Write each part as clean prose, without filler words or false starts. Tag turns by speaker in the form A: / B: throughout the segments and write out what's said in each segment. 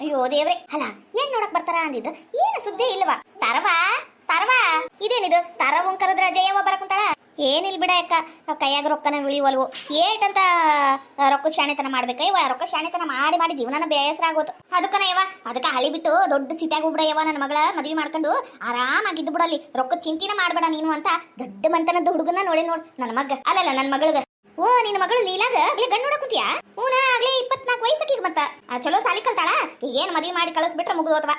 A: ಅಯ್ಯೋ ದೇವ್ರೆ, ಅಲ್ಲ ಏನ್ ನೋಡಕ್ ಬರ್ತಾರ ಅಂದಿದ್ರು, ಏನು ಸುದ್ದಿ ಇಲ್ವಾ? ತರವಾ ತರವಾ, ಇದೇನಿದು ತರವನ್ ಕರೆದ್ರ ಜಯವ ಬರಕುಂತಾಳ? ಏನಿಲ್ ಬಿಡ ಅಕ್ಕ, ಕೈಯಾಗ ರೊಕ್ಕನ ಉಳಿವಲ್ವು. ಏಟಂತ ರೊಕ್ಕ ಶಾಣೆತನ ಮಾಡ್ಬೇಕಯ್ಯವ, ರೊಕ್ಕ ಶಾಣೆತನ ಮಾಡಿ ಮಾಡಿ ಜೀವನನ ಬೇಸರ ಆಗೋತು. ಅದಕ್ಕನ ಯವ, ಅದಕ್ಕ ಹಳಿ ಬಿಟ್ಟು ದೊಡ್ಡ ಸಿಟ್ಯಾಗ ಹೋಗ್ಬಿಡಯ್ಯವ, ನನ್ನ ಮಗಳ ಮದ್ವಿ ಮಾಡ್ಕೊಂಡು ಆರಾಮಾಗಿದ್ದು ಬಿಡಲ್ಲಿ, ರೊಕ್ಕ ಚಿಂತಿನ ಮಾಡ್ಬೇಡ ನೀನು ಅಂತ ದೊಡ್ಡ ಮಂತನದ ಹುಡುಗನ ನೋಡಿ ನೋಡ್ ನನ್ನ ಮಗ. ಅಲ್ಲಲ್ಲ ನನ್ನ ಮಗಳಗ. ಓ ನಿನ್ನ ಮಗಳು ಲೀಲಾಗ ಆಗ್ಲೇ ಗಂಡು ನೋಡಕ್ ಕುಂತಿಯಾ? ಹೂನಾ, ಆಗ್ಲೇ 24 ವಯಸ್ಸಾಕೀಗ ಮತ್ತ. ಚಲೋ ಸಾಲಿ ಕಲ್ತಾಳ, ಈಗೇನ್ ಮದ್ವಿ ಮಾಡಿ ಕಳಿಸ್ಬಿಟ್ರೆ ಮುಗಿದೋತವ.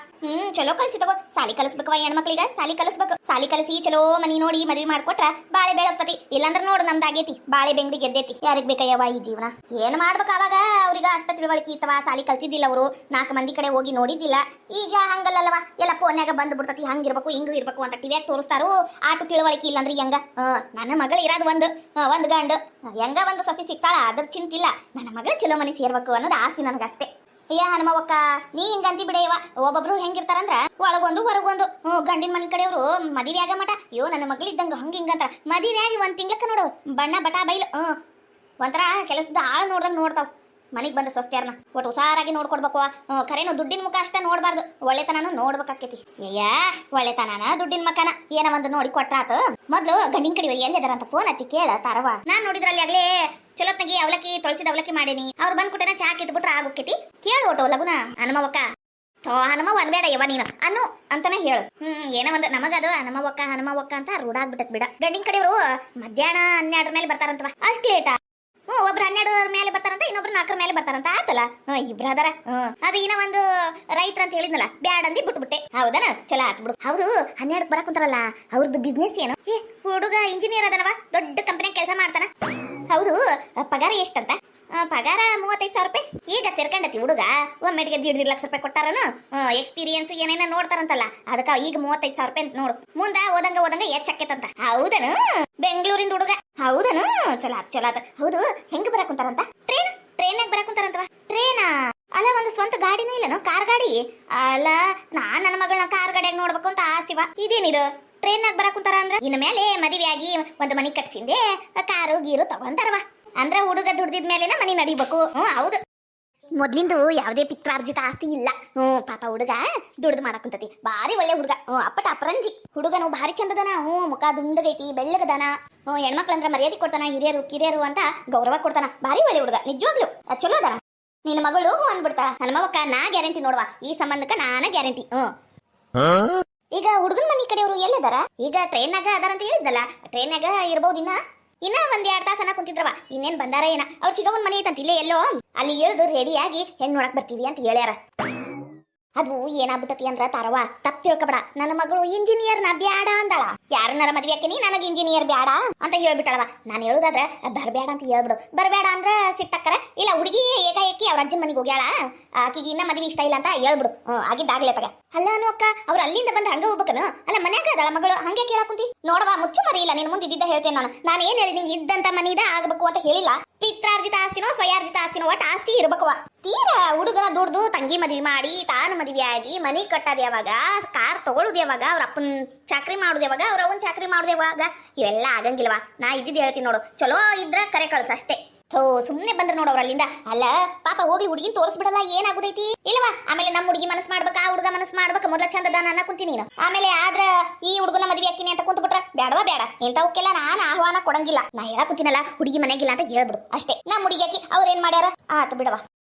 A: ಚಲೋ ಕಲ್ಸಿ ತಗೋ, ಸಾಲಿ ಕಲಿಸ್ಬೇಕವ ಹೆಣ್ಮಕ್ಳಿಗ, ಸಾಲಿ ಕಲಿಸ್ಬೇಕು. ಸಾಲಿ ಕಲಿಸಿ ಚಲೋ ಮನಿ ನೋಡಿ ಮದ್ವಿ ಮಾಡ್ಕೊಟ್ರ ಬಾಳೆ ಬೆಳಗ್ತತಿ. ಇಲ್ಲಾಂದ್ರ ನೋಡು ನಮ್ದಾಗೇತಿ, ಬಾಳೆ ಬೆಂಗಡಿ ಗೆದ್ದೇತಿ. ಯಾರಿಗ್ ಬೇಕಯ್ಯವ ಈ ಜೀವನ? ಏನ್ ಮಾಡ್ಬೇಕು ಅವಾಗ? ಅವ್ರಿಗ ಅಷ್ಟ ತಿಳುವಳಿಕೆ ಇತ್ತವ, ಸಾಲಿ ಕಲ್ತಿದ್ದಿಲ್ಲ ಅವರು, 4 ಮಂದಿ ಕಡೆ ಹೋಗಿ ನೋಡಿದ್ದಿಲ್ಲ. ಈಗ ಹಂಗಲ್ಲವ, ಎಲ್ಲ ಫೋನ್ಯಾಗ ಬಂದ್ ಬಿಡ್ತತಿ, ಹಂಗಿರ್ಬೇಕು ಹಿಂಗೂ ಇರ್ಬೇಕು ಅಂತ ಟಿವಿಯಾಗ ತೋರಿಸ್ತಾರು. ಆಟು ತಿಳುವಳಿಕೆ ಇಲ್ಲಂದ್ರೆ ಹೆಂಗ? ನನ್ನ ಮಗಳು ಇರೋದು ಒಂದ್ ಗಂಡು, ಹೆಂಗ ಒಂದು ಸಸಿ ಸಿಕ್ತಾಳ ಅದ್ರ ಚಿಂತಿಲ್ಲ, ನನ್ನ ಮಗಳು ಚಲೋ ಮನೆ ಸೇರ್ಬೇಕು ಅನ್ನೋದು ಆಸೆ ನನಗಷ್ಟೇ. ಅಯ್ಯ ಹನುಮವ್ವಕ್ಕ, ನೀ ಹಿಂಗಂತಿ ಬಿಡೆಯವ. ಒಬ್ಬೊಬ್ರು ಹೆಂಗಿರ್ತಾರಂದ್ರ ಒಳಗೊಂದು ಹೊರಗೊಂದು. ಗಂಡಿನ ಮನೆ ಕಡೆಯವರು ಮದುವೆ ಆಗ ಮಟ ಅಯ್ಯೋ ನನ್ನ ಮಗಳಿದ್ದಂಗ ಹಂಗ ಹಿಂಗಂತಾರ. ಮದುವೆ ಆಗಿ ಒಂದ್ ತಿಂಗ್ಳಕ್ಕ ನೋಡು ಬಣ್ಣ ಬಟ ಬೈಲು, ಒಂಥರ ಕೆಲಸದ ಆಳು ನೋಡ್ದಂಗ ನೋಡ್ತಾವ್. ಮನೆಗೆ ಬಂದ ಸ್ವಸ್ತ್ಯಾರನ ಒಟ್ಟು ಹುಷಾರಾಗಿ ನೋಡ್ಕೊಡ್ಬೇಕು. ಖರೇನು ದುಡ್ಡಿನ ಮುಖ ಅಷ್ಟ ನೋಡ್ಬಾರ್ದು, ಒಳ್ಳೆತನೂ ನೋಡ್ಬೇಕಾಕೇತಿ. ಅಯ್ಯ ಒಳ್ಳೆತನನ ದುಡ್ಡಿನ ಮಕನ ಏನ ಒಂದು ನೋಡಿ ಕೊಟ್ರಾತು. ಮೊದ್ಲು ಗಂಡಿನ ಕಡೆ ಎಲ್ಲಿದಾರಂತ ಫೋನ್ ಹಚ್ಚಿ ಕೇಳ ತಾರವ. ನಾನ್ ನೋಡಿದ್ರಲ್ಲಿ ಆಗ್ಲೇ ಚಲೋತ್ನಾಗಿ ಅವಲಕ್ಕಿ ತೊಳಸಿದ ಅವಲಕ್ಕಿ ಮಾಡೇನಿ, ಅವ್ರು ಬಂದ್ ಕುಟೇನ ಚಾ ಕಿಟ್ಬಿಟ್ರೆ ಆಗೋಕೇತಿ. ಕೇಳು ಒಟ್ಟು ಲಗುನ ಹನುಮವ್ವಕ್ಕ. ಹನುಮ ಒಂದ್ಬೇಡ ಯವ ನೀನು ಅನ್ನು ಅಂತಾನೆ ಹೇಳು. ಏನ ಒಂದ್ ನಮಗದು ಹನುಮವ್ವಕ್ಕ ಅಂತ ರೂಢ ಆಗ್ಬಿಟ್ಟತ್ ಬಿಡ. ಗಂಡಿನ ಕಡೆಯವರು ಮಧ್ಯಾಹ್ನ 12 ಮೇಲೆ ಬರ್ತಾರಂತವ, ಅಷ್ಟ್ ಲೇಟಾ? ಒಬ್ರು 12 ಮೇಲೆ ಬರ್ತಾರಂತ, ಇನ್ನೊಬ್ರು 4 ಮೇಲೆ ಬರ್ತಾರಂತ. ಆತಲ್ಲ ಇಬ್ರು ಅದಾರ. ಅದು ಇನ್ನ ಒಂದು ರೈತರ ಅಂತ ಹೇಳಿದ್ನಲ್ಲ, ಬ್ಯಾಡಂದಿ ಬಿಟ್ಬಿಟ್ಟೆ. ಹೌದನ, ಚಲ ಆತ್ ಬಿಡು. ಹೌದು 12 ಬರಕ್ ಕುಂತಾರಲ್ಲ, ಅವ್ರದ್ದು ಬಿಸ್ನೆಸ್ ಏನು? ಹುಡುಗ ಇಂಜಿನಿಯರ್ ಅದನವ, ದೊಡ್ಡ ಕಂಪನಿ ಕೆಲಸ ಮಾಡ್ತಾನ. ಹೌದು, ಪಗಾರ ಎಷ್ಟಂತ? ಪಗಾರ 35,000 ರೂಪಾಯಿ. ಈಗ ಸೇರ್ಕೊಂಡತಿ ಹುಡುಗ, ಒಮ್ಮೆಟಿಗೆ 1.5 ಲಕ್ಷ ರೂಪಾಯಿ ಕೊಟ್ಟಾರನು. ಎಕ್ಸ್ಪೀರಿಯನ್ಸ್ ಏನೇನ ನೋಡ್ತಾರಂತಲ್ಲ, ಅದಕ್ಕ ಈಗ 35,000 ರೂಪಾಯಿ ನೋಡು. ಮುಂದ ಓದಂಗ ಹೆಚ್ಚಾಕೇತಂತ. ಹೌದನು, ಬೆಂಗಳೂರಿಂದ ಹುಡುಗ. ಹೌದನು, ಚಲೋ ಆತ್. ಹೌದು, ಹೆಂಗ್ ಬರಕ್ ಕುಂತಾರಂತ? ಟ್ರೇನಾಗ ಬರಕ್ ಕುಂತಾರಂತವ. ಟ್ರೇನಾ? ಅಲ್ಲ ಒಂದು ಸ್ವಂತ ಗಾಡಿನೂ ಇಲ್ಲನು, ಕಾರ್ ಗಾಡಿ? ಅಲ್ಲ ನಾನ್ ನನ್ನ ಮಗಳನ್ನ ಕಾರ್ ಗಾಡಿಯಾಗ ನೋಡ್ಬೇಕು ಅಂತ ಆಸಿವ. ಇದೇನಿದು ಟ್ರೇನಾಗ ಬರಕ್ ಕುಂತಾರ? ಅಂದ್ರ ಇನ್ನ ಮೇಲೆ ಮದುವೆ ಆಗಿ ಒಂದು ಮನಿ ಕಟ್ಸಿಂದೆ ಕಾರು ಗೀರು ತಗೊಂತಾರವ. ಅಂದ್ರ ಹುಡುಗ ದುಡ್ದಿದ ಮೇಲೆನ ಮನಿ ನಡಿಬೇಕು. ಹೌದು, ಮೊದ್ಲಿಂದು ಯಾವುದೇ ಪಿತ್ರಾರ್ಜಿತ ಆಸ್ತಿ ಇಲ್ಲ. ಪಾಪ ಹುಡುಗ ದುಡ್ದು ಮಾಡಾಕುಂತತಿ. ಬಾರಿ ಒಳ್ಳೆ ಹುಡುಗ, ಅಪ್ಪಟ ಅಪರಂಜಿ ಹುಡುಗನು, ಭಾರಿ ಚಂದದನ. ಮುಖ ದುಂಡಗೈತಿ, ಬೆಳ್ಳಗದನ. ಹೆಣ್ಮಕ್ಳಂದ್ರ ಮರ್ಯಾದೆ ಕೊಡ್ತಾನ, ಹಿರಿಯರು ಕಿರಿಯರು ಅಂತ ಗೌರವ ಕೊಡ್ತಾನ. ಬಾರಿ ಒಳ್ಳೆ ಹುಡುಗ, ನಿಜವಾಗ್ಲು ಚಲೋ ಅದಾನ. ನಿನ್ನ ಮಗಳು ಅನ್ಬಿಡ್ತಾ ಹನುಮವ್ವಕ್ಕ, ನಾ ಗ್ಯಾರಂಟಿ ನೋಡುವ, ಈ ಸಂಬಂಧಕ್ಕ ನಾನ ಗ್ಯಾರಂಟಿ. ಈಗ ಹುಡುಗನ ಮನಿ ಕಡೆಯವರು ಎಲ್ಲಿದಾರ? ಈಗ ಟ್ರೈನ್ನಾಗ ಅದಾರಂತ ಹೇಳಿದ್ದಲ್ಲ, ಟ್ರೈನ್ನಾಗ ಇರ್ಬೋದು. ಇನ್ನ ಒಂದ್ 2 ತಾಸನ ಕುಂತಿದ್ರವ, ಇನ್ನೇನ್ ಬಂದಾರ ಏನ? ಅವ್ರ ಚಿಗವನ್ ಮನೆ ಐತಂತ ಇಲ್ಲೇ ಎಲ್ಲೋ, ಅಲ್ಲಿ ಇಳಿದು ರೆಡಿಯಾಗಿ ಹೆಣ್ಣು ನೋಡಕ್ ಬರ್ತೀವಿ ಅಂತ ಹೇಳ್ಯಾರ. ಅದು ಏನಾಗ್ಬಿಟ್ಟತಿ ಅಂದ್ರ ತಾರವ, ತಪ್ಪು ತಿಳ್ಕೊಬೇಡ. ನನ್ನ ಮಗಳು ಇಂಜಿನಿಯರ್ನ ಬ್ಯಾಡ ಅಂದಳ. ಯಾರನ್ನಾರ ಮದ್ವೆ ಹಾಕಿನಿ, ನನಗೆ ಇಂಜಿನಿಯರ್ ಬ್ಯಾಡ ಅಂತ ಹೇಳ್ಬಿಟ್ಟಳವ. ನಾನು ಹೇಳುದಾದ್ರ ಬರ್ಬೇಡ ಅಂತ ಹೇಳ್ಬಿಡು. ಬರ್ಬೇಡ ಅಂದ್ರ ಸಿಟ್ಟಕ್ಕರ ಇಲ್ಲ. ಹುಡುಗಿ ಏಕಾಏಕಿ ಅವ್ರ ಅಜ್ಜನ ಮನೆಗೆ ಹೋಗ್ಯಾಳ, ಆಕಿಗೆ ಇನ್ನ ಮದ್ವೆ ಇಷ್ಟ ಇಲ್ಲ ಅಂತ ಹೇಳ್ಬಿಡು. ಆಗಿದ್ದಾಗ್ಲೇ ತಗ. ಅಲ್ಲ ಅನು ಅಕ್ಕ, ಅವ್ರು ಅಲ್ಲಿಂದ ಬಂದ ಹಂಗ ಹೋಗ್ಬೇಕನು? ಅಲ್ಲ ಮನ್ಯಾಗ ಅದಳ ಮಗಳು, ಹಂಗೆ ಕೇಳಕ್ ಕುಂತಿ ನೋಡವಾ. ಮುಚ್ಚು ಮರಿ ಇಲ್ಲ, ನಿನ್ ಮುಂದೆ ಇದ್ದಿದ್ದ ಹೇಳ್ತೇನೆ ನಾನು ಏನ್ ಹೇಳಿನಿ, ಇದ್ದಂತ ಮನಿದ ಆಗ್ಬೇಕು ಅಂತ ಹೇಳಿಲ್ಲ. ಪಿತ್ರಾರ್ಜಿತ ಆಸ್ತಿನೋ ಸ್ವಯಾರ್ಜಿತ ಆಸ್ತಿನೋ ಒಟ್ಟು ಆಸ್ತಿ ಇರ್ಬೇಕವ. ತೀರ ಹುಡುಗನ ದುಡ್ದು ತಂಗಿ ಮದ್ವಿ ಮಾಡಿ, ತಾನು ಮದ್ವೆ ಆಗಿ ಮನಿ ಕಟ್ಟೋದು ಯಾವಾಗ, ಕಾರ್ ತಗೊಳುದು ಯಾವಾಗ, ಅವ್ರ ಅಪ್ಪನ್ ಚಾಕ್ರಿ ಮಾಡುದು ಯಾವಾಗ, ಅವ್ರ ಅವನ್ ಚಾಕ್ರಿ ಮಾಡುದು ಯಾವಾಗ? ಇವೆಲ್ಲ ಆಗಂಗಿಲ್ವಾ. ನಾ ಇದ್ದಿದ್ದು ಹೇಳ್ತೀನಿ ನೋಡು, ಚಲೋ ಇದ್ರ ಕರೆ ಕಳ್ಸ ಅಷ್ಟೇ. ಸುಮ್ನೆ ಬಂದ್ರೆ ನೋಡವ್ರ ಅಲ್ಲಿಂದ. ಅಲ್ಲ ಪಾಪ ಹೋಗಿ ಹುಡುಗಿನ ತೋರಿಸ್ಬಿಡಲ್ಲ, ಏನಾಗುದೈತಿ ಇಲ್ವಾ? ಆಮೇಲೆ ನಮ್ಮ ಹುಡುಗಿ ಮನಸ್ಸು ಮಾಡ್ಬೇಕು, ಆ ಹುಡುಗ ಮನಸ್ಸು ಮಾಡ್ಬೇಕು. ಮೊದಲ ಚಂದದ ನನ್ನ ಕುಂತೀನಿ ನೀನು. ಆಮೇಲೆ ಆದ್ರ ಈ ಹುಡುಗನ ಮದ್ವೆ ಹಾಕಿನಿ ಅಂತ ಕುಂತ ಬಿಟ್ರ ಬೇಡವಾ ಬೇಡ. ಇಂಥವಕ್ಕೆಲ್ಲ ನಾನು ಆಹ್ವಾನ ಕೊಡಂಗಿಲ್ಲ. ನಾ ಹೇಳಕ್ ಕುಂತೀನಲ್ಲ, ಹುಡುಗಿ ಮನೆಗಿಲ್ಲ ಅಂತ ಹೇಳ್ಬಿಡು ಅಷ್ಟೇ. ನಮ್ಮ ಹುಡುಗಿ ಹಾಕಿ ಅವ್ರ ಏನ್ ಮಾಡ್ಯಾರ ಆತು ಬಿಡವಾ.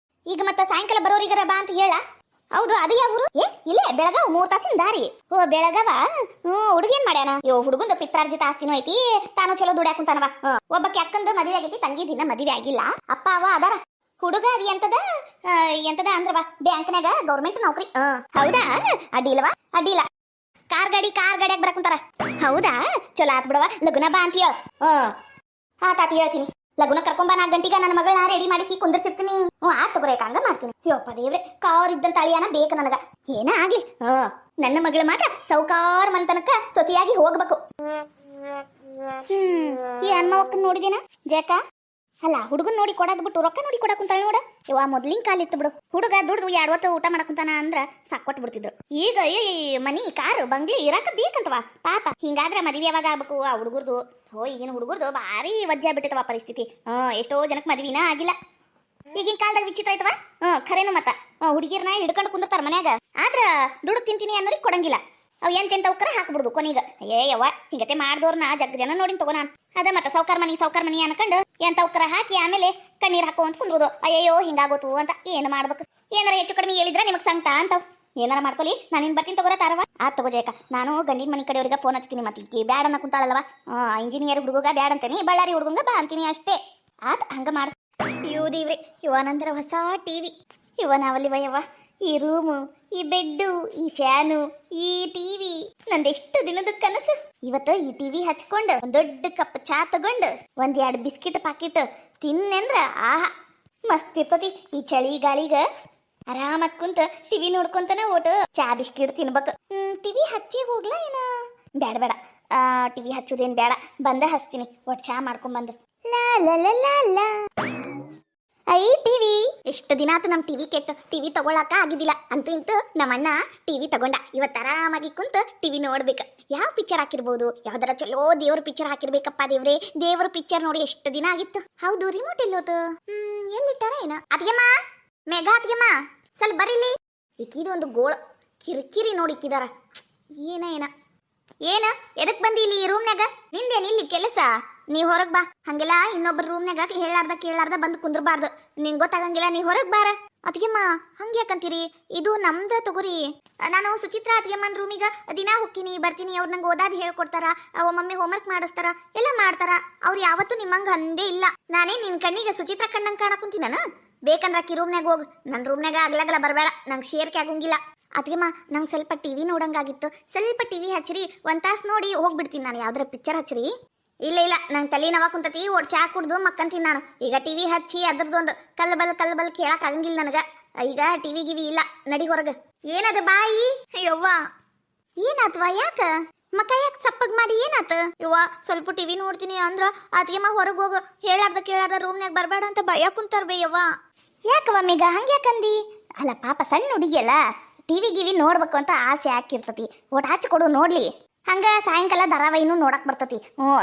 A: ಈಗ ಮತ್ತ ಸಾಯಂಕಾಲ ಬರೋರಿಗರ ಬಾ ಅಂತ ಹೇಳ. ಹೌದು, ಅದು ಯಾವ ಊರು? ಇಲ್ಲೇ ಬೆಳಗಾವ್, 3 ತಾಸಿನ ದಾರಿ. ಬೆಳಗಾವ. ಹುಡುಗೇನ್ ಮಾಡ್ಯಾನ? ಹುಡುಗಂದು ಪಿತ್ರಾರ್ಜಿತ ಆಸ್ತಿನೂ ಐತಿ, ತಾನು ಚಲೋ ದುಡ್ಯಾಕುಂತಾನವ. ಒಬ್ಬಕ್ಕೆ ಅಕ್ಕಂದು ಮದುವೆ ಆಗೈತಿ, ತಂಗಿ ದಿನ ಮದುವೆ ಆಗಿಲ್ಲ. ಅಪ್ಪ ಅವ ಅದಾರ. ಹುಡುಗ ಅದು ಎಂತದ ಅಂದ್ರವ ಬ್ಯಾಂಕ್ನಾಗ ಗೌರ್ಮೆಂಟ್ ನೌಕರಿ. ಹೌದಾ? ಅಡ್ಡಿಲ್ವಾ? ಅಡ್ಡಿಲ್ಲ. ಕಾರ್ ಗಾಡಿಯಾಗ ಬರಕುಂತಾರ. ಹೌದಾ? ಚಲೋ ಆತ್ ಬಿಡವ. ಲಗುನ ಬಾ ಅಂತ ಹೇಳ. ಆತಾತಿ ಹೇಳ್ತೀನಿ. ಲಗುನ ಕರ್ಕೊಂಬ, 4 ಗಂಟೆಗೆ ನನ್ನ ಮಗಳನ್ನ ರೆಡಿ ಮಾಡಿಸಿ ಕುಂದರ್ಸಿರ್ತೀನಿ. ಆತ್ ತಗೋರೇಕ, ಹಂಗ ಮಾಡ್ತೀನಿ. ಯಪ್ಪ ದೇವ್ರೆ, ಕಾರ್ ಇದ್ದಂತ ಅಳಿಯಾನ ಬೇಕು ನನಗ. ಏನ ಆಗ್ಲಿ, ನನ್ನ ಮಗಳು ಮಾತ್ರ ಸೌಕಾರ ಮಂತನಕ್ಕ ಸೊಸೆಯಾಗಿ ಹೋಗ್ಬೇಕು. ಈ ಹನುಮವ್ವಕ್ಕನ್ ನೋಡಿದೇನ ಜೇಕ? ಅಲ್ಲ ಹುಡುಗನ್ ನೋಡಿ ಕೊಡದ್ ಬಿಟ್ಟು ರೊಕ್ಕ ನೋಡಿ ಕೊಡಕ್ ಕುಂತಾಳ ನೋಡ. ಇವ ಮೊದ್ಲಿನ ಕಾಲಿತ್ತು ಬಿಡು. ಹುಡುಗ ದುಡ್ದು 2 ಹೊತ್ತು ಊಟ ಮಾಡಕುಂತಾನ ಅಂದ್ರ ಸಾಕೊಟ್ ಬಿಡ್ತಿದ್ರು. ಈಗ ಈ ಮನಿ ಕಾರು ಬಂಗ್ಲಿ ಇರಾಕ ಬೇಕಂತವ. ಪಾಪ ಹಿಂಗಾದ್ರೆ ಮದ್ವೆ ಯಾವಾಗ ಆಗ್ಬೇಕು ಆ ಹುಡುಗರ್ದು? ಈಗಿನ ಹುಡುಗರ್ದು ಭಾರಿ ವಜ್ಜೆ ಬಿಟ್ಟಿತವ ಪರಿಸ್ಥಿತಿ. ಎಷ್ಟೋ ಜನಕ್ಕೆ ಮದ್ವಿನ ಆಗಿಲ್ಲ. ಈಗಿನ ಕಾಲದಾಗ ವಿಚಿತ್ರ ಐತವ. ಖರೇನು ಮತ್ತ ಹುಡುಗಿರ್ನ ಹಿಡ್ಕೊಂಡು ಕುಂದಿರ್ತಾರ ಮನ್ಯಾಗ. ಆದ್ರ ದುಡ್ಡು ತಿಂತೀನಿ ಅನ್ನೋರಿಗೆ ಕೊಡಂಗಿಲ್ಲ. ಅವ್ ಎಂತೆಂತ ಉಕ್ಕರ ಹಾಕ್ಬಿಡುದು ಕೊನೆಗ. ಯವ್ವ ಹಿಂಗತೆ ಮಾಡ್ದವ್ರನ್ನ ಜಗ್ ಜನ ನೋಡಿನ್ ತಗೋ ನಾನು. ಅದ ಮತ್ತ ಸೌಕರ್ ಮನಿ ಅನ್ಕೊಂಡು ಎಂತ ಉಕ್ಕರ ಹಾಕಿ ಆಮೇಲೆ ಕಣ್ಣೀರ್ ಹಾಕೋ ಅಂತ ಕುಂದ್ರುದು. ಅಯ್ಯೋ ಹಿಂಗಾಗೋತು ಅಂತ ಏನ್ ಮಾಡ್ಬೇಕು. ಏನಾರ ಹೆಚ್ಚು ಕಡಿಮೆ ಹೇಳಿದ್ರೆ ನಿಮಗ್ ಸಂಕಟ ಅಂತಾವ್. ಏನಾರ ಮಾಡ್ಕೊಳ್ಳಿ, ನಾನು ಇನ್ ಬರ್ತೀನಿ ತಗೋರ ತಾರವ. ತಗೋ ಜಯಕ, ನಾನು ಗಂಡಿನ ಮನಿ ಕಡೆಯವ್ರಿಗೆ ಫೋನ್ ಹಚ್ತೀನಿ. ಮತ್ತೆ ಈಗ ಬ್ಯಾಡ ಅನ್ನ ಕುಂತಾಳಲ್ವ, ಇಂಜಿನಿಯರ್ ಹುಡುಗ ಬ್ಯಾಡ ಅಂತೀನಿ, ಬಳ್ಳಾರಿ ಹುಡುಗಂಗ ಬಾ ಅಂತೀನಿ ಅಷ್ಟೇ. ಹಂಗ ಮಾಡ. ದೇವ್ರಿ, ನಂದ್ರ ಹೊಸ ಟಿವಿ ನಾವಲ್ಲಿ ವಯವ್ವ. ಈ ರೂಮು, ಈ ಬೆಡ್ಡು, ಈ ಫ್ಯಾನು, ಈ ಟಿವಿ ನಂದೆಷ್ಟು ದಿನದ ಕನಸು. ಇವತ್ತು ಈ ಟಿವಿ ಹಚ್ಕೊಂಡು ಒಂದ್ ದೊಡ್ಡ ಕಪ್ ಚಾ ತಗೊಂಡು 1-2 ಬಿಸ್ಕಿಟ್ ಪಾಕಿಟ್ ತಿನ್ನಂದ್ರ ಆಹಾ ಮಸ್ತ್ ಇರ್ತತಿ. ಈ ಚಳಿ ಗಾಳಿಗ ಆರಾಮಾಗಿ ಕುಂತ ಟಿವಿ ನೋಡ್ಕೊಂತನ ಓಟು ಚಾ ಬಿಸ್ಕಿಟ್ ತಿನ್ಬೇಕು. ಟಿವಿ ಹಚ್ಚಿ ಹೋಗ್ಲಾ ಏನ? ಬೇಡ ಟಿವಿ ಹಚ್ಚುದೇನ್ ಬೇಡ, ಬಂದ ಹಚ್ತೀನಿ. ಒಟ್ಟು ಚಾ ಮಾಡ್ಕೊಂಡ್ ಲಾ ಲಾ ಲಾ ಲಾ ಲಾ. ಐ ಟಿವಿ ಎಷ್ಟು ದಿನ ಆತು ನಮ್ ಟಿವಿ ಕೆಟ್ಟ. ಟಿವಿ ತಗೊಳಕ ಆಗಿದ್ದಿಲ್ಲ. ಅಂತೂ ಇಂತೂ ನಮ್ಮಣ್ಣ ಟಿವಿ ತಗೊಂಡ. ಇವತ್ತು ಆರಾಮಾಗಿ ಕುಂತ ಟಿವಿ ನೋಡ್ಬೇಕು. ಯಾವ ಪಿಕ್ಚರ್ ಹಾಕಿರ್ಬೋದು? ಯಾವ್ದಾರ ಚಲೋ ದೇವ್ರ ಪಿಕ್ಚರ್ ಹಾಕಿರ್ಬೇಕಪ್ಪ. ದೇವ್ರ ಪಿಕ್ಚರ್ ನೋಡಿ ಎಷ್ಟು ದಿನ ಆಗಿತ್ತು. ಹೌದು, ರಿಮೋಟ್ ಎಲ್ಲೋತು? ಎಲ್ಲಿಟ್ಟಾರ ಏನ? ಅತ್ಗೆಮ್ಮ, ಮೇಘಾ ಅತ್ಗೆಮ್ಮ, ಸ್ವಲ್ಪ ಬರೀಲಿ. ಇಕ್ಕಿದು ಒಂದು ಗೋಳ ಕಿರಿಕಿರಿ ನೋಡಿ ಇಕ್ಕಿದಾರ. ಏನ ಎದಕ್ ಬಂದಿ ಇಲ್ಲಿ ರೂಮ್ನಾಗ? ನಿಂದೇನ್ ಇಲ್ಲಿ ಕೆಲಸ? ನೀ ಹೊರಗ್ ಬಾ. ಹಂಗೆಲ್ಲ ಇನ್ನೊಬ್ಬರ ರೂಮ್ನಾಗ ಕೇಳಾರ್ದ ಬಂದು ಕುಂದ್ರಬಾರ್ದು. ನಿಂಗೆ ಗೊತ್ತಾಗಂಗಿಲ್ಲ, ನೀ ಹೊರಗ್ ಬಾರ. ಅತ್ಗೆಮ್ಮ ಹಂಗ್ಯಾಕಂತೀರಿ? ಇದು ನಮ್ದ ತಗೋರಿ. ನಾನು ಸುಚಿತ್ರಾ ಅತ್ಗೆಮ್ಮನ ರೂಮಿಗ ದಿನ ಹೋಗ್ತೀನಿ ಬರ್ತೀನಿ. ಅವ್ರು ನಂಗೆ ಓದಾದ್ ಹೇಳ್ಕೊಡ್ತಾರ, ಒಮ್ಮೊಮ್ಮೆ ಹೋಮ್ವರ್ಕ್ ಮಾಡಿಸ್ತಾರ, ಎಲ್ಲ ಮಾಡ್ತಾರ. ಅವ್ರು ಯಾವತ್ತೂ ನಿಮ್ಮಂಗ ಅಂದೇ ಇಲ್ಲ. ನಾನೇ ನಿನ್ ಕಣ್ಣಿಗೆ ಸುಚಿತ್ರಾ ಕಣ್ಣಂಗ್ ಕಾಣಕುಂತೀನಿ. ನಾನು ಬೇಕಂದ್ರ ಅಕ್ಕಿ ರೂಮ್ನಾಗ ಹೋಗ್. ನನ್ನ ರೂಮ್ನಾಗ ಆಗ್ಲಾಗಲ್ಲ ಬರಬೇಡ, ನಂಗೆ ಶೇರ್ಕೆ ಆಗಂಗಿಲ್ಲ. ಅತ್ಗೆಮ್ಮ ನಂಗೆ ಸ್ವಲ್ಪ ಟಿವಿ ನೋಡಂಗಾಗಿತ್ತು. ಸ್ವಲ್ಪ ಟಿವಿ ಹಚ್ಚಿರಿ, 1 ತಾಸು ನೋಡಿ ಹೋಗ್ಬಿಡ್ತೀನಿ ನಾನು. ಯಾವ್ದಾರ ಪಿಕ್ಚರ್ ಹಚ್ಚಿರಿ. ಇಲ್ಲ ನಂಗೆ ತಲೆ ನವ ಕುಂತತಿ. ಒಟ್ಟು ಚಾ ಕುಡ್ದು ಮಕ್ಕಂತೀನಿ ನಾನು. ಈಗ ಟಿವಿ ಹಚ್ಚಿ ಅದ್ರದ್ದೊಂದು ಕಲ್ ಕೇಳಕ್ ಆಗಂಗಿಲ್ಲ ನನಗ. ಈಗ ಟಿವಿ ಗಿವಿ ಇಲ್ಲ, ನಡಿ ಹೊರಗ. ಏನದ ಬಾಯಿ? ಯವ್ವ ಏನಾತ್ವ? ಯಾಕ ಮಕ್ಕ ಯಾಕೆ ಸಪ್ಪಗ್ ಮಾಡಿ ಏನಾತ? ಯವ್ವ ಸ್ವಲ್ಪ ಟಿವಿ ನೋಡ್ತೀನಿ ಅಂದ್ರ ಅತ್ಗೆಮ್ಮ ಹೊರಗೆ ಹೋಗ. ಕೇಳಾರ್ದ ರೂಮ್ನಾಗ ಬರಬೇಡ ಅಂತ ಭಯ ಕುಂತಾರ ಬೇ. ಯವ್ವ ಯಾಕವ ಮೇಘ ಹಂಗ್ಯಾಕಂದಿ? ಅಲ್ಲ ಪಾಪ ಸಣ್ಣ ಹುಡುಗಿಯಲ್ಲ, ಟಿವಿ ಗಿವಿ ನೋಡ್ಬೇಕು ಅಂತ ಆಸೆ ಹಾಕಿರ್ತತಿ. ಒಟ್ಟು ಹಚ್ಕೊಡು ನೋಡ್ಲಿ. ಹಂಗ ಸಾಯಂಕಾಲ ಧಾರಾವಾಹಿನೂ ನೋಡಕ್ ಬರ್ತತಿ.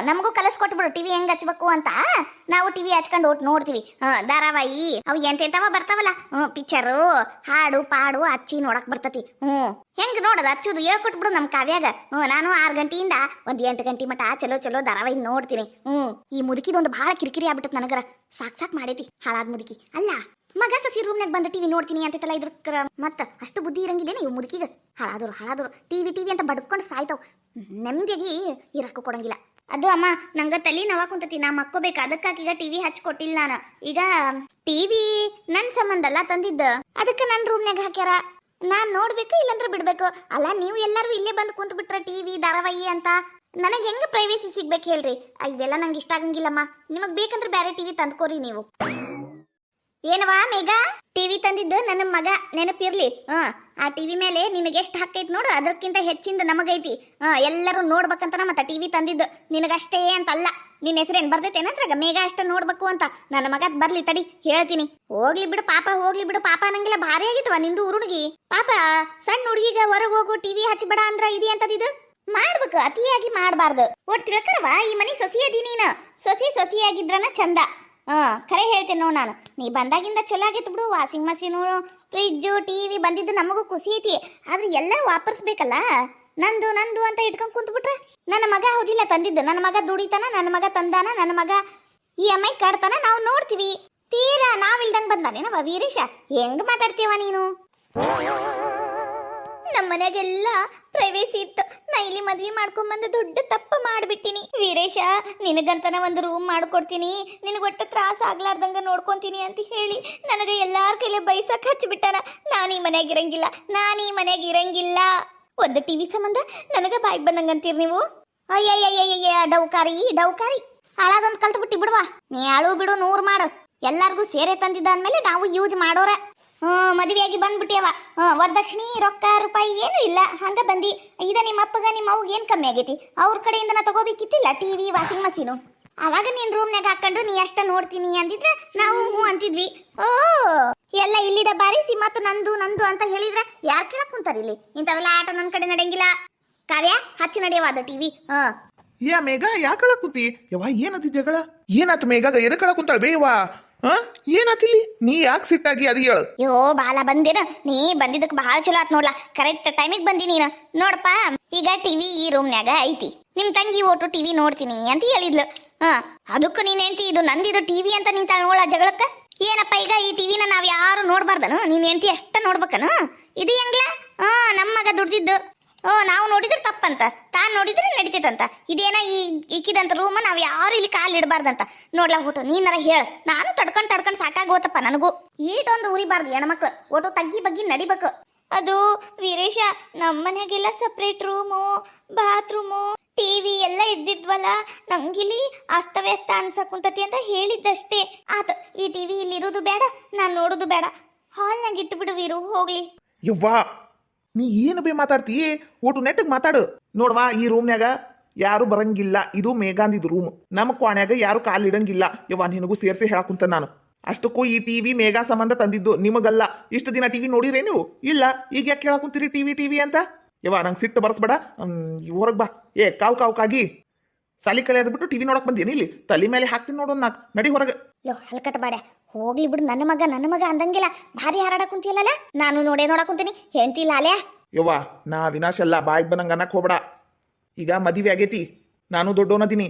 A: ನಮಗೂ ಕಲಸ್ಕೊಟ್ಬಿಡು ಟಿವಿ ಹೆಂಗ್ ಹಚ್ಬೇಕು ಅಂತ. ನಾವು ಟಿವಿ ಹಚ್ಕೊಂಡು ಒಟ್ಟು ನೋಡ್ತೀವಿ. ಧಾರಾವಾಹಿ ಅವು ಎಂತೆಂತವ ಬರ್ತಾವಲ್ಲ, ಪಿಕ್ಚರು, ಹಾಡು ಪಾಡು ಹಚ್ಚಿ ನೋಡಕ್ ಬರ್ತತಿ. ಹೆಂಗ್ ನೋಡೋದು ಹಚ್ಚೋದು ಹೇಳ್ಕೊಟ್ಬಿಡು ನಮ್ ಕಾವ್ಯಾಗ. ನಾನು 6 ಗಂಟೆಯಿಂದ 8 ಗಂಟೆ ಮಟ ಚಲೋ ಧಾರಾವಾಹಿ ನೋಡ್ತೀನಿ. ಈ ಮುದುಕಿದೊಂದು ಬಹಳ ಕಿರಿಕಿರಿ ಆಗ್ಬಿಟ್ಟತ್ ನನಗರ. ಸಾಕ್ ಮಾಡೈತಿ ಹಾಳಾದ್ ಮುದುಕಿ. ಅಲ್ಲ ಮಗ ಸಸಿ ರೂಮ್ನಾಗ ಬಂದು ಟಿವಿ ನೋಡ್ತೀನಿ ಅಂತೈತಲ್ಲ, ಇದ್ರ ಮತ್ತ ಅಷ್ಟು ಬುದ್ಧಿ ಇರಂಗಿಲ್ಲ ನೀವು ಮುದುಕಿಗ. ಹಾಳಾದ್ರು ಟಿವಿ ಅಂತ ಬಡ್ಕೊಂಡು ಸಾಯ್ತಾವ್. ನೆಮ್ಮದಿಯಾಗಿ ಇರಕ್ಕೂ ಕೊಡಂಗಿಲ್ಲ. ಅದು ಅಮ್ಮ ನಂಗ ತಲೆ ನವ ಕುಂತತಿ. ನಾ ಮಕ್ಕೋಬೇಕು, ಅದಕ್ಕಾಗೀಗ ಟಿವಿ ಹಚ್ಕೊಟ್ಟಿಲ್ಲ ನಾನು. ಈಗ ಟಿವಿ ನನ್ ಸಂಬಂಧ ಅಲ್ಲ ತಂದಿದ್ದ, ಅದಕ್ಕೆ ನನ್ನ ರೂಮ್ನಾಗ ಹಾಕ್ಯಾರ. ನಾನ್ ನೋಡ್ಬೇಕು, ಇಲ್ಲಂದ್ರೆ ಬಿಡ್ಬೇಕು. ಅಲ್ಲ ನೀವು ಎಲ್ಲರೂ ಇಲ್ಲೇ ಬಂದು ಕುಂತ ಬಿಟ್ರೆ ಟಿವಿ ಧಾರಾವಾಹಿ ಅಂತ ನನಗೆ ಹೆಂಗ ಪ್ರೈವೇಸಿ ಸಿಗ್ಬೇಕು ಹೇಳ್ರಿ? ಇದೆಲ್ಲ ನಂಗೆ ಇಷ್ಟ ಆಗಂಗಿಲ್ಲಮ್ಮ. ನಿಮಗ್ ಬೇಕಂದ್ರೆ ಬೇರೆ ಟಿವಿ ತಂದ್ಕೋರಿ ನೀವು. ಏನವಾ ಮೇಘ, ಟಿವಿ ತಂದಿದ್ದು ನನ್ನ ಮಗ ನೆನಪಿರ್ಲಿ. ಆ ಟಿವಿ ಮೇಲೆ ನಿನಗೆ ಎಷ್ಟು ಹಕ್ಕೈತಿ ನೋಡು, ಅದಕ್ಕಿಂತ ಹೆಚ್ಚಿಂದ ನಮಗೈತಿ. ಎಲ್ಲರೂ ನೋಡ್ಬೇಕಂತ ಮತ್ತೆ ಟಿವಿ ತಂದಿದ್ದು ನಿನಗಷ್ಟೇ ಅಂತಲ್ಲ. ನಿನ್ನ ಹೆಸರೇನು ಬರ್ದೈತೇನಂದ್ರಾಗ ಮೇಘ ಅಷ್ಟ ನೋಡ್ಬೇಕು ಅಂತ. ನನ್ನ ಮಗ ಬರ್ಲಿ ತಡಿ ಹೇಳ್ತೀನಿ. ಹೋಗ್ಲಿ ಬಿಡು ಪಾಪ ಅನ್ನಂಗಿಲ್ಲ. ಭಾರಿ ಆಗಿತ್ವ ನಿಂದು ಹುಡುಗಿ. ಪಾಪ ಸಣ್ಣ ಹುಡುಗಿಗ ಹೊರಗೆ ಹೋಗು ಟಿವಿ ಹಚ್ಚಿಬೇಡ ಅಂದ್ರ ಇದೆ ಅಂತದಿದ್ದು ಮಾಡ್ಬೇಕು. ಅತಿಯಾಗಿ ಮಾಡಬಾರ್ದು. ಒಟ್ಟು ತಿಳ್ಕರವ, ಈ ಮನಿ ಸೊಸಿಯದಿ ನೀನು. ಸೊಸಿಯಾಗಿದ್ರನ ಚಂದ. ಖರೆ ಹೇಳ್ತೇನೆ ನೋಡ್ ನಾನು. ನೀ ಬಂದಾಗಿಂದ ಚಲೋ ಆಗೈತಿ ಬಿಡು. ವಾಷಿಂಗ್ ಮಷೀನು, ಫ್ರಿಜ್ಜು, ಟಿವಿ ಬಂದಿದ್ದು ನಮಗೂ ಖುಷಿ ಐತಿ. ಆದ್ರೆ ಎಲ್ಲರೂ ವಾಪರ್ಸ್ಬೇಕಲ್ಲ. ನಂದು ಅಂತ ಇಟ್ಕೊಂಡ್ ಕುಂತ್ಬಿಟ್ರೆ ನನ್ನ ಮಗ ಹೌದಿಲ್ಲ ತಂದಿದ್ದು. ನನ್ನ ಮಗ ದುಡಿತಾನ, ನನ್ನ ಮಗ ತಂದಾನ, ನನ್ನ ಮಗ EMI ಕಟ್ತಾನ, ನಾವು ನೋಡ್ತೀವಿ. ತೀರಾ ನಾವಿಲ್ದಂಗ್ ಬಂದಾನೇನವ ವೀರೇಶ? ಹೆಂಗ್ ಮಾತಾಡ್ತೀವ ನೀನು? ನಮ್ಮ ಮನೆಗೆಲ್ಲ ಪ್ರೈವೇಸಿ ಇತ್ತು. ನಾ ಇಲ್ಲಿ ಮದ್ವೆ ಮಾಡ್ಕೊಂಡ್ಬಂದು ದೊಡ್ಡ ತಪ್ಪು ಮಾಡ್ಬಿಟ್ಟಿನಿ ವೀರೇಶ. ನಿನಗಂತನ ಒಂದು ರೂಮ್ ಮಾಡ್ಕೊಡ್ತೀನಿ, ನಿನಗೊಟ್ಟ ತ್ರಾಸ ಆಗ್ಲಾರ್ದಂಗ ನೋಡ್ಕೊಂತೀನಿ ಅಂತ ಹೇಳಿ ನನಗೆ ಎಲ್ಲಾರ ಕೈಲಿ ಬೈಸಕ್ ಹಚ್ಚಿಬಿಟ್ಟಾನ. ನಾನು ಈ ಮನೆಯಾಗ ಇರಂಗಿಲ್ಲ. ಒಂದು ಟಿವಿ ಸಂಬಂಧ ನನಗ ಬಾಯಿಗೆ ಬಂದಂಗಂತೀರಿ ನೀವು. ಅಯ್ಯಯ್ಯಯ್ಯ ಡೌಕಾರಿ ಹಾಳಾದೊಂದು ಕಲ್ತು ಬಿಟ್ಟಿ ಬಿಡುವ. ನೀ ಅಳು ಬಿಡು, 100 ಮಾಡು. ಎಲ್ಲಾರ್ಗೂ ಸೇರೆ ತಂದಿದ್ದ ಅಂದ್ಮೇಲೆ ನಾವು ಯೂಸ್ ಮಾಡೋರ. ಮದುವೆಯಾಗಿ ಬಂದ್ಬಿಟ್ಯವ. ವರದಕ್ಷಿಣೆ ರೊಕ್ಕ ರೂಪಾಯಿ ಏನು ಇಲ್ಲ, ಹಂಗ ಬಂದಿ. ಇದ ನಿಮ್ಮ ಅಪ್ಪಗ ನಿಮ್ಮ ಅವ್ಗ ಏನ್ ಕಮ್ಮಿ ಆಗೈತಿ? ಅವ್ರ ಕಡೆಯಿಂದ ನಾ ತಗೋಬೇಕಿತ್ತಿಲ್ಲ ಟಿವಿ ವಾಷಿಂಗ್ ಮಷೀನು. ಅವಾಗ ನಿನ್ ರೂಮ್ನಾಗ ಹಾಕೊಂಡು ನೀ ಅಷ್ಟ ನೋಡ್ತೀನಿ ಅಂದಿದ್ರೆ ನಾವು ಹ್ಞೂ ಅಂತಿದ್ವಿ. ಎಲ್ಲ ಇಲ್ಲಿದ ಬಾರಿಸಿ ಮತ್ತು ನಂದು ಅಂತ ಹೇಳಿದ್ರೆ ಯಾರು ಕೇಳಕ್ ಕುಂತಾರ ಇಲ್ಲಿ? ಇಂಥವೆಲ್ಲ ಆಟ ನನ್ನ ಕಡೆ ನಡೆಯಂಗಿಲ್ಲ. ಕಾವ್ಯ ಹಚ್ಚಿ ನಡೆಯವಾದ ಟಿವಿ.
B: ಯಾ ಮೇಘ ಯಾಕಳ ಕುಂತಿ ಯವ್ವ? ಏನತಿ ಜಗಳ? ಏನಾತ ಮೇಘ? ಎದಕ್ಕಳ ಕುಂತಾಳ ಬೇವಾ? ಹಾ ಏನಾತಿಲ್ಲಿ ನೀ ಯಾಕೆ ಸಿಟ್ಟಾಗಿ ಅದು ಹೇಳು.
A: ಯೋ ಬಾಲ ಬಂದೇನ ನೀ ಬಂದಿದ್ದಕ್ಕೆ ಬಹಳ ಚಲೋ ಆತ್ ನೋಡ್ಲಾ. ಕರೆಕ್ಟ್ ಟೈಮಿಗೆ ಬಂದಿ ನೀನು. ನೋಡಪ್ಪ ಈಗ ಟಿವಿ ಈ ರೂಮ್ನ್ಯಾಗ ಐತಿ. ನಿಮ್ ತಂಗಿ ಓಟು ಟಿವಿ ನೋಡ್ತೀನಿ ಅಂತ ಹೇಳಿದ್ಲು. ಅದಕ್ಕೂ ನೀನ್ ಹೆಂಡ್ತಿ ಇದು ನಂದಿದು ಟಿವಿ ಅಂತ ನಿಂತ ನೋಡ ಜಗಳಕ್ಕ. ಏನಪ್ಪ ಈಗ ಈ ಟಿವಿನ ನಾವ್ ಯಾರು ನೋಡ್ಬಾರ್ದನು? ನೀನ್ ಹೆಂಡ್ತಿ ಅಷ್ಟ ನೋಡ್ಬೇಕನು? ಇದು ಹೆಂಗ್ಲ? ನಮ್ಮ ಮಗ ದುಡ್ದಿದ್ದು ನಾವು ನೋಡಿದ್ರೆ ತಪ್ಪಂತ, ತಾನು ನೋಡಿದ್ರೆ ನಡಿತೈತಂತ. ಇದೇನ ಇಕ್ಕಿದಂತ ರೂಮ್ ನಾವ್ ಯಾರು ಇಲ್ಲಿ ಕಾಲು ಇಡಬಾರ್ದಂತ. ನೋಡ್ಲಾ ಫೋಟೋ ನೀನಾರ ಹೇಳ. ನಾನು ತಡ್ಕೊಂಡ್ ಸಾಕಾಗೋತಪ್ಪ ನನಗೂ. ಈಟೊಂದು ಉರಿಬಾರ್ದು ಹೆಣ್ಮಕ್ಳು. ಒಟ್ಟು ತಗ್ಗಿ ಬಗ್ಗಿ ನಡಿಬೇಕು. ಅದು ವೀರೇಶ, ನಮ್ಮ ಮನೆಯಾಗೆಲ್ಲ ಸಪ್ರೇಟ್ ರೂಮು, ಬಾತ್ರೂಮು, ಟಿವಿ ಎಲ್ಲ ಇದ್ದಿದ್ವಲ್ಲ. ನಂಗಿಲ್ಲಿ ಅಸ್ತವ್ಯಸ್ತ ಅನ್ಸಕುಂತತಿ ಅಂತ ಹೇಳಿದ್ದಷ್ಟೇ. ಆತ ಈ ಟಿವಿ ಇಲ್ಲಿ ಇರೋದು ಬೇಡ, ನಾನು ನೋಡೋದು ಬೇಡ. ಹಾಲ್ನಾಗ ಇಟ್ಟು ಬಿಡು ವೀರು, ಹೋಗ್ಲಿ.
B: ಯವ್ವಾ ನೀ ಏನು ಬೇ ಮಾತಾಡ್ತಿ? ಒಟ್ಟು ನೆಟ್ಟಗ್ ಮಾತಾಡು. ನೋಡ್ವಾ ಈ ರೂಮ್ನ್ಯಾಗ ಯಾರು ಬರಂಗಿಲ್ಲ. ಇದು ಮೇಘಾಂದಿದ್ ರೂಮ್. ನಮ್ಮ ಕ್ವಾಣ್ಯಾಗ ಯಾರು ಕಾಲು ಇಡಂಗಿಲ್ಲ. ಯವ್ವಾ ನಿನಗೂ ಸೇರ್ಸಿ ಹೇಳಕುಂತ ನಾನು. ಅಷ್ಟಕ್ಕೂ ಈ ಟಿವಿ ಮೇಘಾ ಸಂಬಂಧ ತಂದಿದ್ದು, ನಿಮಗಲ್ಲ. ಇಷ್ಟು ದಿನ ಟಿವಿ ನೋಡಿರೇ ನೀವು? ಇಲ್ಲ. ಈಗ ಯಾಕೆ ಕೇಳಕುಂತೀರಿ ಟಿವಿ ಅಂತ? ಯವ್ವಾ ನಂಗೆ ಸಿಟ್ಟು ಬರ್ಸ್ಬೇಡ. ಹೊರಗ್ ಬಾ. ಕಾವು ಸಾಲಿ ಕಲಿಯೋದ್ ಬಿಟ್ಟು ಟಿವಿ ನೋಡಕ್ ಬಂದೇನಿ ಇಲ್ಲಿ. ತಲೆ ಮೇಲೆ ಹಾಕ್ತೀನಿ ನೋಡೋನ್ ನಾಕ್. ನಡಿ ಹೊರಗೆ.
A: ಹಲ್ಕಟ ಬಾಡ್ಯ ಹೋಗ್ಲಿ ಬಿಡು. ನನ್ನ ಮಗ ಅಂದಂಗಿಲ್ಲ. ಭಾರಿ ಹಾರಾಡಕ್ ಕುಂತಿಯಲ್ಲ. ನಾನು ನೋಡಕ್ ಕುಂತೀನಿ. ಹೆಂಡ್ತಿ ಲಾಲ್ಯ.
B: ಯವ್ವಾ ನಾ ವಿನಾಶ್ ಅಲ್ಲ, ಬಾಯಿಗೆ ಬಂದಂಗ ಅನ್ನಕ್ ಹೋಗ್ಬೇಡ. ಈಗ ಮದುವೆ ಆಗೈತಿ, ನಾನು ದೊಡ್ಡವನದೀನಿ.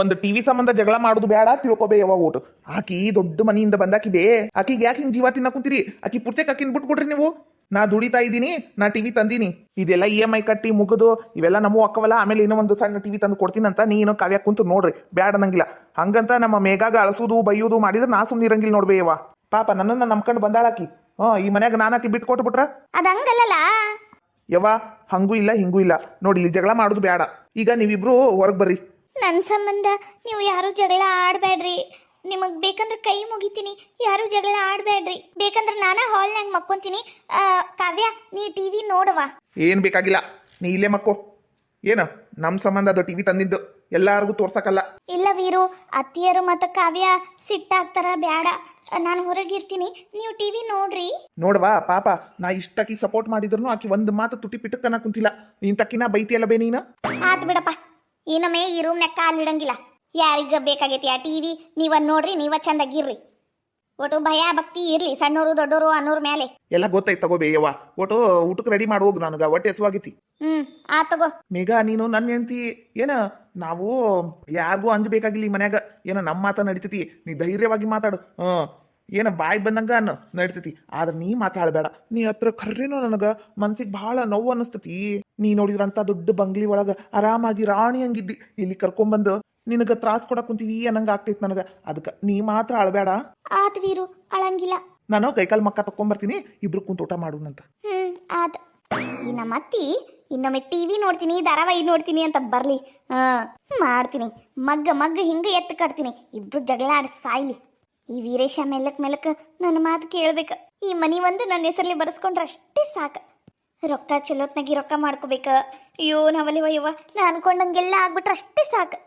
B: ಒಂದು ಟಿವಿ ಸಂಬಂಧ ಜಗಳ ಮಾಡುದು ಬೇಡ, ತಿಳ್ಕೊಬೇ ಯವ್ವ. ಓಟು ಆಕಿ ದೊಡ್ಡ ಮನೆಯಿಂದ ಬಂದಾಕಿ ಬೇ. ಆಕಿಗೆ ಯಾಕೆ ಹಿಂಗ್ ಜೀವ ತಿನ್ನ ಕುಂತೀರಿ? ಆಕಿ ಪುರ್ತಕ್ ಆಕಿನ್ ಬಿಟ್ಬಿಡ್ರಿ ನೀವು. ನಾ ದುಡಿತಾ ಇದ್ದೀನಿ, ನಾ ಟಿವಿ ತಂದೀನಿ. ಇದೆಲ್ಲ EMI ಕಟ್ಟಿ ಮುಗಿದು ಇವೆಲ್ಲ ನಮ್ಮ ಅಕ್ಕವಲ್ಲ. ಆಮೇಲೆ ಇನ್ನೂ ಒಂದು ಸಣ್ಣ ಟಿವಿ ತಂದು ಕೊಡ್ತೀನಂತ ನೀನು ಕಾವ್ಯ ಕುಂತು ನೋಡ್ರಿ. ಬ್ಯಾಡ ಅನ್ನಂಗಿಲ್ಲ. ಹಂಗಂತ ನಮ್ಮ ಮೇಘಾಗ ಅಳಸೋದು ಬೈಯೋದು ಮಾಡಿದ್ರೆ ನಾ ಸುಮ್ಮನೆ ಇರಂಗಿಲ್ಲ ನೋಡ್ಬೇ ಯವ್ವ. ಪಾಪ ನನ್ನನ್ನ ನಂಬ್ಕೊಂಡು ಬಂದಾಳಾಕಿ. ಈ ಮನ್ಯಾಗ ನಾನಾಕಿ ಬಿಟ್ಟು ಕೊಟ್ಬಿಟ್ರ
A: ಅದಂಗಲ್ಲ
B: ಯವ್ವ. ಹಂಗೂ ಇಲ್ಲ ಹಿಂಗೂ ಇಲ್ಲ ನೋಡಿ. ಇಲ್ಲಿ ಜಗಳ ಮಾಡೋದು ಬೇಡ. ಈಗ ನೀವಿಬ್ರು ಹೊರಗೆ ಬರ್ರಿ.
A: ನನ್ನ ಸಂಬಂಧ ನೀವು ಯಾರು ಜಗಳ ಆಡಬೇಡ್ರಿ. ನಿಮಗೆ ಬೇಕಂದ್ರೆ ಕೈ ಮುಗಿತೀನಿ. ಯಾರು ಜಗಳ ಆಡಬೇಡ್ರಿ. ಬೇಕಂದ್ರೆ ನಾನ ಹಾಲ್ನಾಗ ಮಕ್ಕೊಂತೀನಿ. ಕಾವ್ಯ ನೀ ಟಿವಿ ನೋಡವ.
B: ಏನ್ ಬೇಕಾಗಿಲ್ಲ, ನೀ ಇಲ್ಲೇ ಮಕ್ಕೋ. ಏನು ನಮ್ಮ ಸಂಬಂಧ ಅದು ಟಿವಿ ತಂದಿದ್ದು, ಎಲ್ಲಾರ್ಗು ತೋರ್ಸಕಲ್ಲ.
A: ಇಲ್ಲ ವೀರು, ಅತ್ತಿಯರು ಮತ್ತು ಕಾವ್ಯ ಸಿಟ್ಟಾಗ್ತಾರ. ಬ್ಯಾಡ, ನಾನು ಹೊರಗಿರ್ತೀನಿ. ನೀವು ಟಿವಿ ನೋಡ್ರಿ.
B: ನೋಡ್ವಾ ಪಾಪ, ನಾ ಇಷ್ಟಕ್ಕೆ ಸಪೋರ್ಟ್ ಮಾಡಿದ್ರು ಆಕಿ ಒಂದು ಮಾತು ತುಟಿ ಪಿಟ್ಟಕ್ಕನ ಕುಂತಿಲ್ಲ. ನೀನ್ ತಕ್ಕಿನ ಬೈತಿಯಲ್ಲ ಬೇ ನೀನು.
A: ಆತ್ ಬಿಡಪ್ಪ, ಇನ್ನೊಮ್ಮೆ ಈ ರೂಮ್ನಾಗ ಕಾಲಿಡಂಗಿಲ್ಲ. ಯಾರಿಗ ಬೇಕಾಗೈತಿ ಆ ಟಿವಿ? ನೀವ ನೋಡ್ರಿ, ನೀವ ಚಂದಾಗಿರ್ರಿ. ಒಟ್ಟು ಭಯ ಭಕ್ತಿ ಇರ್ಲಿ, ಸಣ್ಣವರು ದೊಡ್ಡವರು ಅನ್ನೋರ್ ಮೇಲೆ.
B: ಎಲ್ಲ ಗೊತ್ತಾಯ್ತು ತಗೋಬೇ ಯವ್ವ. ಒಟ್ಟು ಊಟಕ್ಕೆ ರೆಡಿ ಮಾಡಿ ಹೋಗು, ನನಗ ಹೊಟ್ಟೆ ಹಸುವಾಗೈತಿ.
A: ಆ ತಗೋ.
B: ಮೇಘ ನೀನು ನನ್ನ ಹೆಂಡ್ತಿ. ಏನ ನಾವು ಯಾರಿಗೂ ಅಂಜಬೇಕಾಗಿಲ್ಲ ಈ ಮನ್ಯಾಗ. ಏನ ನಮ್ಮ ಮಾತ ನಡಿತೈತಿ, ನೀ ಧೈರ್ಯವಾಗಿ ಮಾತಾಡು. ಏನ ಬಾಯಿ ಬಂದಂಗ ಅನ್ನ ನಡಿತೈತಿ. ಆದ್ರೆ ನೀ ಮಾತಾಡಬೇಡ. ನೀ ಹತ್ರ ಕರ್ರೇನೋ ನನಗ ಮನ್ಸಿಗೆ ಬಹಳ ನೋವು ಅನಿಸ್ತತಿ. ನೀ ನೋಡಿದ್ರಂತ ದೊಡ್ಡ ಬಂಗ್ಲಿ ಒಳಗ ಆರಾಮಾಗಿ ರಾಣಿ ಹಂಗಿದ್ದಿ. ಇಲ್ಲಿ ಕರ್ಕೊಂಬಂದು ನಿನಗ ತ್ರಾಸ್ ಕೊಡಕ್ ಕುಂತೀವಿ ಅನ್ನಂಗ ಆಗ್ತೈತಿ ನನಗ. ಅದಕ್ಕ ನೀ ಮಾತ್ರ ಅಳಬೇಡ.
A: ಆತ್ ವೀರು, ಅಳಂಗಿಲ್ಲ.
B: ನಾನು ಕೈಕಾಲ್ ಮಕ್ಕ ತಕೊಂಬರ್ತೀನಿ, ಇಬ್ರು ಕುಂತ ಊಟ ಮಾಡೋಣಂತ.
A: ಆತ್. ಈ ನಮ್ಮ ಅತ್ತಿ ಇನ್ನೊಮ್ಮೆ ಟಿವಿ ನೋಡ್ತೀನಿ, ಧಾರಾವಾಹಿ ನೋಡ್ತೀನಿ ಅಂತ ಬರ್ಲಿ. ಮಾಡ್ತೀನಿ. ಮಗ್ಗ ಹಿಂಗ ಎತ್ತು ಕಟ್ತೀನಿ. ಇಬ್ರು ಜಗಳ ಆಡಿ ಸಾಯ್ಲಿ. ಈ ವೀರೇಶ ಮೆಲ್ಲಕ್ ನನ್ನ ಮಾತು ಕೇಳ್ಬೇಕ. ಈ ಮನಿ ಒಂದು ನನ್ನ ಹೆಸರಲ್ಲಿ ಬರ್ಸ್ಕೊಂಡ್ರೆ ಅಷ್ಟೇ ಸಾಕು. ರೊಕ್ಕ ಚಲೋತ್ನಾಗಿ ರೊಕ್ಕ ಮಾಡ್ಕೋಬೇಕ. ಅಯ್ಯೋ ನಾವಲ್ಲಿ ವಯ್ಯವ್ವ, ನಾ ಅನ್ಕೊಂಡಂಗೆಲ್ಲ ಆಗ್ಬಿಟ್ರೆ ಅಷ್ಟೇ ಸಾಕು.